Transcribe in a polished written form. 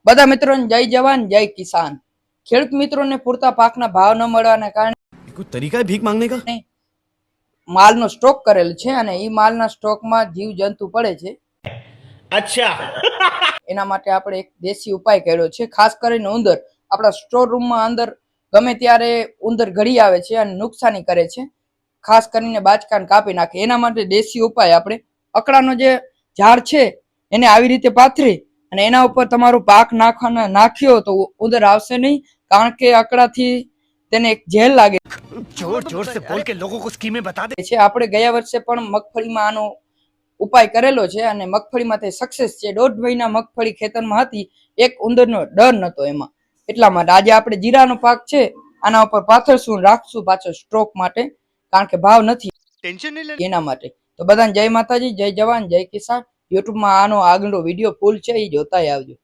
બધા મિત્રોને જય જવાન જય કિસાન। ખેડૂત મિત્રોને પૂરતા પાકના ભાવ ન મળવાના કારણે कोई तरीका है भीख मांगने का? માલનો સ્ટોક કરેલ છે અને એ માલના સ્ટોકમાં જીવ જંતુ પડે છે। अच्छा એના માટે આપણે એક દેશી ઉપાય કર્યો છે। ખાસ કરીને ઉંદર આપણા સ્ટોર રૂમમાં અંદર ગમે ત્યારે ઉંદર ઘડી આવે છે અને નુકસાની કરે છે, ખાસ કરીને બાચકાને કાપી નાખે। એના માટે દેશી ઉપાય આપણે અકડાનો જે ઝાડ છે એને આવી રીતે પાથરી અને એના ઉપર તમારો પાક નાખ્યો તો ઉંદર આવશે નહીં, કારણ કે અકડાથી તેને એક જેલ લાગે जोर जोर से बोल के लोगों को स्कीमें बता दे। છે। આપણે ગયા વર્ષે પણ મગફળીમાં આનો ઉપાય કરેલો છે અને મગફળીમાં તે સક્સેસ છે। 1.5 મહિના મગફળી ખેતરમાં હતી, એક ઉંદરનો ડર નતો એમાં। એટલા માટે આજે આપણે જીરાનો પાક છે આના ઉપર પાથરશું, રાખશું પાછળ સ્ટોક માટે, કારણ કે ભાવ નથી टेंशन नहीं लेनी એના માટે। તો બધાને જય માતાજી, જય જવાન જય કિસાન। યુટ્યુબમાં આનો આગળનો વિડીયો ફૂલ છે, એ જોતા આવજો।